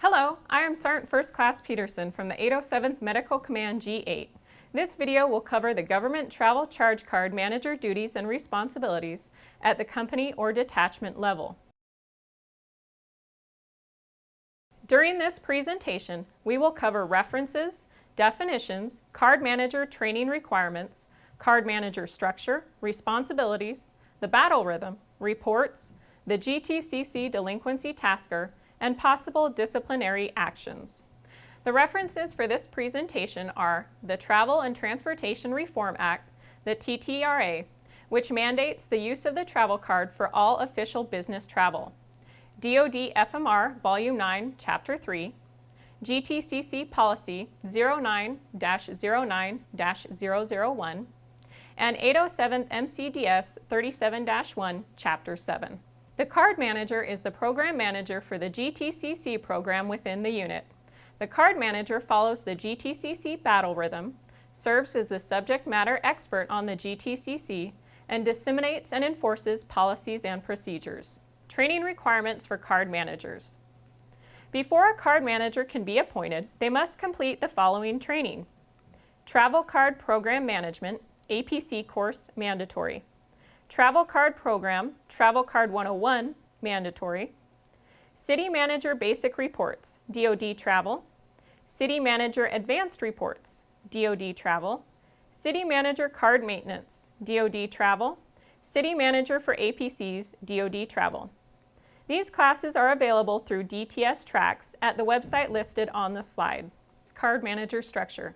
Hello, I am Sergeant First Class Peterson from the 807th Medical Command G8. This video will cover the Government Travel Charge Card Manager duties and responsibilities at the company or detachment level. During this presentation, we will cover references, definitions, card manager training requirements, card manager structure, responsibilities, the battle rhythm, reports, the GTCC delinquency tasker, and possible disciplinary actions. The references for this presentation are the Travel and Transportation Reform Act, the TTRA, which mandates the use of the travel card for all official business travel, DoD FMR Volume 9, Chapter 3, GTCC Policy 09-09-001, and 807 MCDS 37-1, Chapter 7. The card manager is the program manager for the GTCC program within the unit. The card manager follows the GTCC battle rhythm, serves as the subject matter expert on the GTCC, and disseminates and enforces policies and procedures. Training requirements for card managers. Before a card manager can be appointed, they must complete the following training. Travel Card Program Management, APC course, mandatory. Travel Card Program, Travel Card 101, mandatory. City Manager Basic Reports, DoD Travel. City Manager Advanced Reports, DoD Travel. City Manager Card Maintenance, DoD Travel. City Manager for APCs, DoD Travel. These classes are available through DTS tracks at the website listed on the slide. Card Manager Structure.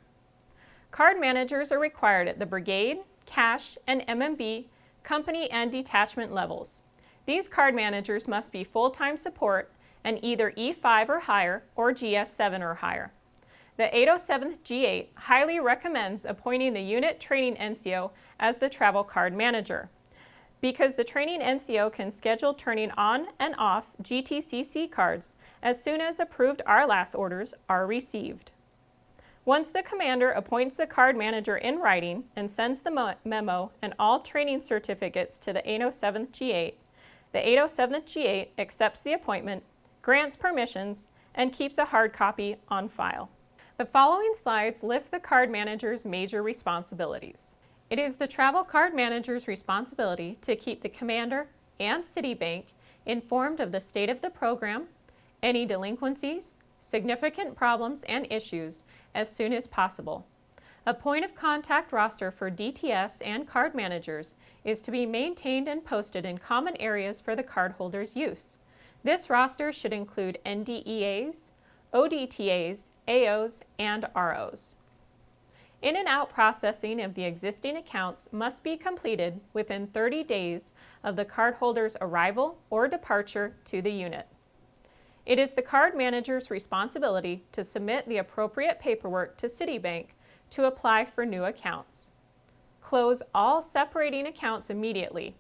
Card managers are required at the brigade, cash, and MMB, company, and detachment levels. These card managers must be full-time support and either E5 or higher or GS7 or higher. The 807th G8 highly recommends appointing the unit training NCO as the travel card manager, because the training NCO can schedule turning on and off GTCC cards as soon as approved RLAS orders are received. Once the commander appoints the card manager in writing and sends the memo and all training certificates to the 807th G8, the 807th G8 accepts the appointment, grants permissions, and keeps a hard copy on file. The following slides list the card manager's major responsibilities. It is the travel card manager's responsibility to keep the commander and Citibank informed of the state of the program, any delinquencies, significant problems and issues as soon as possible. A point of contact roster for DTS and card managers is to be maintained and posted in common areas for the cardholder's use. This roster should include NDEAs, ODTAs, AOs, and ROs. In and out processing of the existing accounts must be completed within 30 days of the cardholder's arrival or departure to the unit. It is the card manager's responsibility to submit the appropriate paperwork to Citibank to apply for new accounts. Close all separating accounts immediately.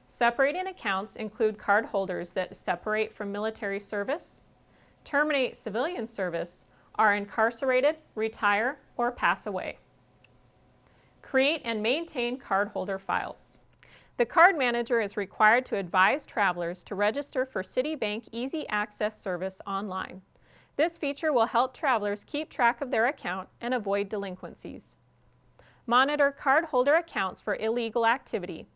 Separating accounts include cardholders that separate from military service, terminate civilian service, are incarcerated, retire, or pass away. Create and maintain cardholder files. The card manager is required to advise travelers to register for Citibank Easy Access service online. This feature will help travelers keep track of their account and avoid delinquencies. Monitor cardholder accounts for illegal activity.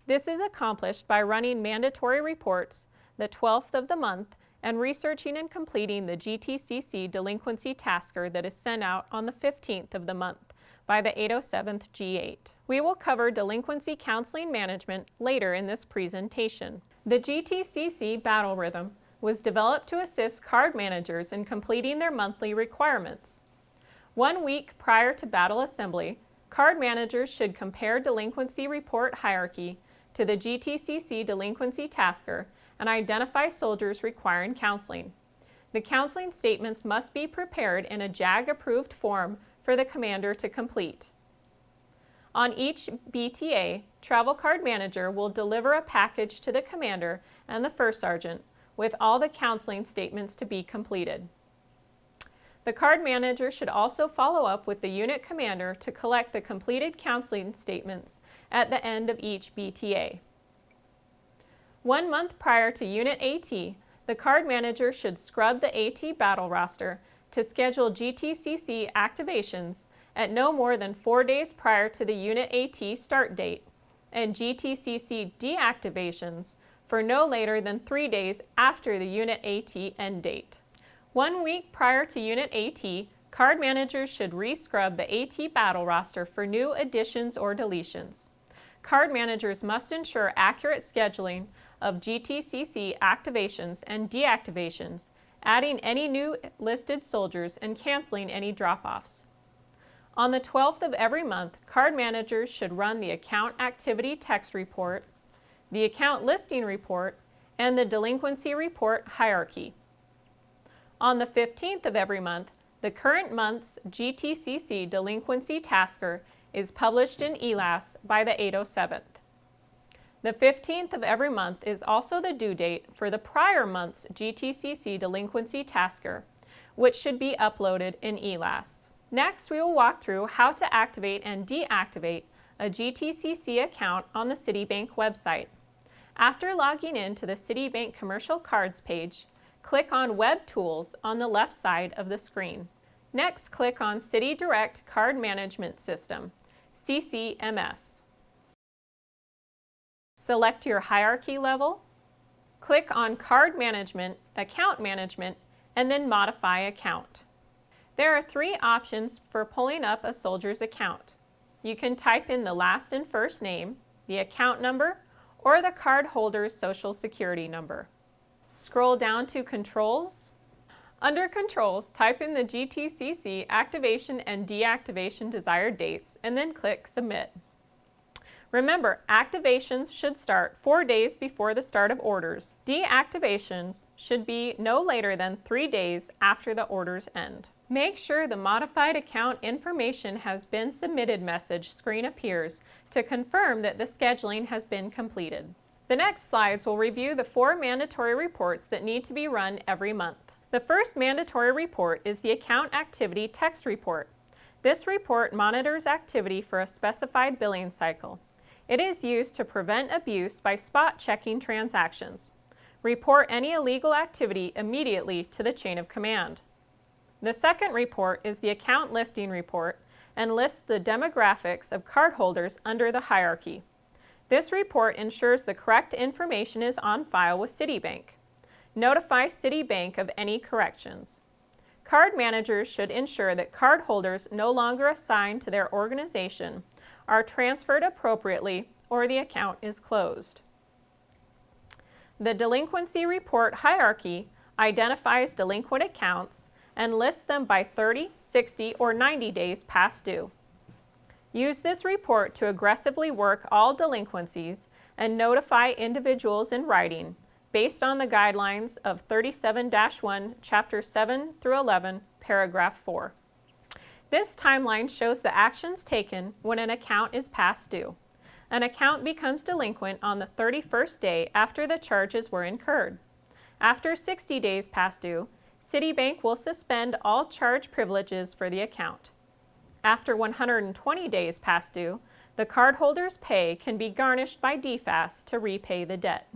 This is accomplished by running mandatory reports the 12th of the month and researching and completing the GTCC delinquency tasker that is sent out on the 15th of the month by the 807th G8. We will cover delinquency counseling management later in this presentation. The GTCC battle rhythm was developed to assist card managers in completing their monthly requirements. 1 week prior to battle assembly, card managers should compare delinquency report hierarchy to the GTCC delinquency tasker and identify soldiers requiring counseling. The counseling statements must be prepared in a JAG-approved form for the commander to complete. On each BTA, Travel Card Manager will deliver a package to the commander and the first sergeant with all the counseling statements to be completed. The card manager should also follow up with the unit commander to collect the completed counseling statements at the end of each BTA. 1 month prior to Unit AT, the card manager should scrub the AT battle roster to schedule GTCC activations at no more than 4 days prior to the Unit AT start date, and GTCC deactivations for no later than 3 days after the Unit AT end date. 1 week prior to Unit AT, card managers should re-scrub the AT battle roster for new additions or deletions. Card managers must ensure accurate scheduling of GTCC activations and deactivations, adding any new listed soldiers and canceling any drop-offs. On the 12th of every month, card managers should run the account activity text report, the account listing report, and the delinquency report hierarchy. On the 15th of every month, the current month's GTCC delinquency tasker is published in ELAS by the 807th. The 15th of every month is also the due date for the prior month's GTCC delinquency tasker, which should be uploaded in ELAS. Next, we will walk through how to activate and deactivate a GTCC account on the Citibank website. After logging in to the Citibank Commercial Cards page, click on Web Tools on the left side of the screen. Next, click on Citi Direct Card Management System, CCMS. Select your hierarchy level, click on Card Management, Account Management, and then Modify Account. There are 3 options for pulling up a soldier's account. You can type in the last and first name, the account number, or the card holder's social security number. Scroll down to Controls. Under Controls, type in the GTCC activation and deactivation desired dates, and then click Submit. Remember, activations should start 4 days before the start of orders. Deactivations should be no later than 3 days after the orders end. Make sure the Modified Account Information has been submitted message screen appears to confirm that the scheduling has been completed. The next slides will review the 4 mandatory reports that need to be run every month. The first mandatory report is the Account Activity Text Report. This report monitors activity for a specified billing cycle. It is used to prevent abuse by spot checking transactions. Report any illegal activity immediately to the chain of command. The second report is the Account Listing Report and lists the demographics of cardholders under the hierarchy. This report ensures the correct information is on file with Citibank. Notify Citibank of any corrections. Card managers should ensure that cardholders no longer assigned to their organization are transferred appropriately or the account is closed. The Delinquency Report hierarchy identifies delinquent accounts and lists them by 30, 60, or 90 days past due. Use this report to aggressively work all delinquencies and notify individuals in writing based on the guidelines of 37-1, Chapter 7 through 11, Paragraph 4. This timeline shows the actions taken when an account is past due. An account becomes delinquent on the 31st day after the charges were incurred. After 60 days past due, Citibank will suspend all charge privileges for the account. After 120 days past due, the cardholder's pay can be garnished by DFAS to repay the debt.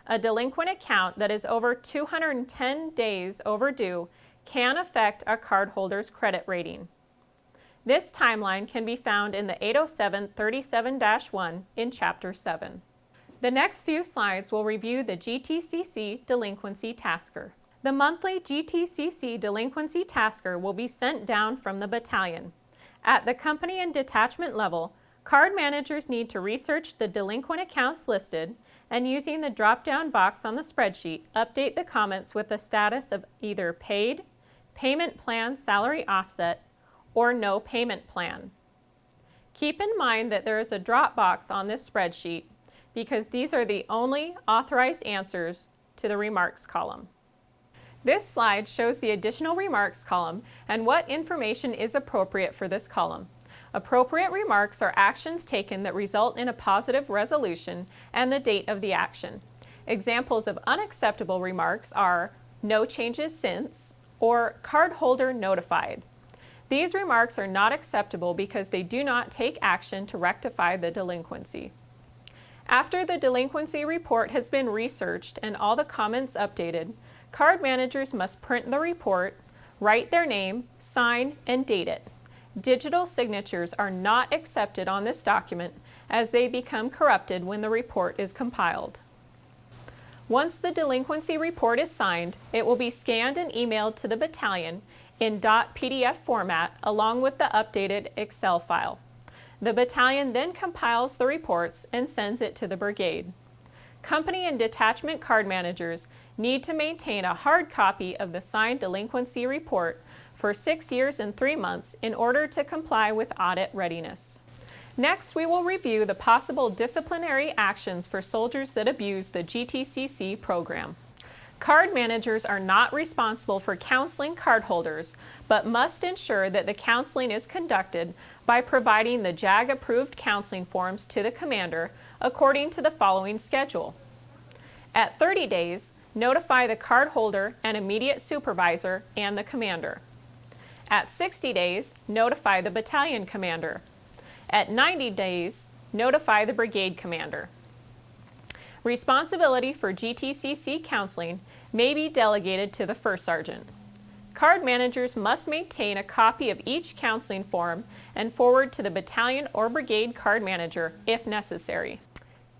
A delinquent account that is over 210 days overdue can affect a cardholder's credit rating. This timeline can be found in the 807-37-1 in Chapter 7. The next few slides will review the GTCC delinquency tasker. The monthly GTCC delinquency tasker will be sent down from the battalion. At the company and detachment level, card managers need to research the delinquent accounts listed and, using the drop-down box on the spreadsheet, update the comments with the status of either paid, payment plan salary offset, or no payment plan. Keep in mind that there is a drop box on this spreadsheet because these are the only authorized answers to the remarks column. This slide shows the additional remarks column and what information is appropriate for this column. Appropriate remarks are actions taken that result in a positive resolution and the date of the action. Examples of unacceptable remarks are "no changes since" or "cardholder notified." These remarks are not acceptable because they do not take action to rectify the delinquency. After the delinquency report has been researched and all the comments updated, card managers must print the report, write their name, sign, and date it. Digital signatures are not accepted on this document as they become corrupted when the report is compiled. Once the delinquency report is signed, it will be scanned and emailed to the battalion in .pdf format along with the updated Excel file. The battalion then compiles the reports and sends it to the brigade. Company and detachment card managers need to maintain a hard copy of the signed delinquency report for 6 years and 3 months in order to comply with audit readiness. Next, we will review the possible disciplinary actions for soldiers that abuse the GTCC program. Card managers are not responsible for counseling cardholders, but must ensure that the counseling is conducted by providing the JAG-approved counseling forms to the commander according to the following schedule. At 30 days, notify the cardholder and immediate supervisor and the commander. At 60 days, notify the battalion commander. At 90 days, notify the brigade commander. Responsibility for GTCC counseling may be delegated to the first sergeant. Card managers must maintain a copy of each counseling form and forward to the battalion or brigade card manager if necessary.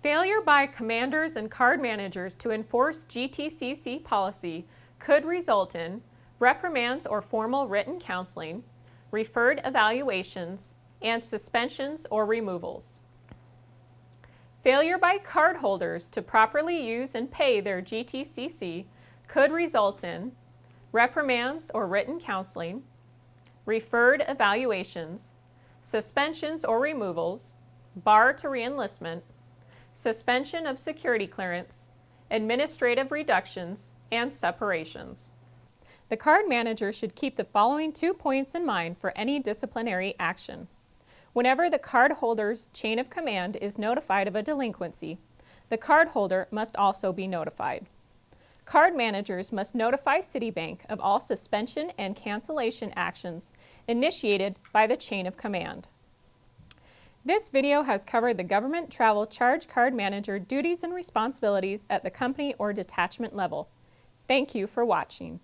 Failure by commanders and card managers to enforce GTCC policy could result in reprimands or formal written counseling, referred evaluations, and suspensions or removals. Failure by cardholders to properly use and pay their GTCC could result in reprimands or written counseling, referred evaluations, suspensions or removals, bar to reenlistment, suspension of security clearance, administrative reductions, and separations. The card manager should keep the following 2 points in mind for any disciplinary action. Whenever the cardholder's chain of command is notified of a delinquency, the cardholder must also be notified. Card managers must notify Citibank of all suspension and cancellation actions initiated by the chain of command. This video has covered the government travel charge card manager duties and responsibilities at the company or detachment level. Thank you for watching.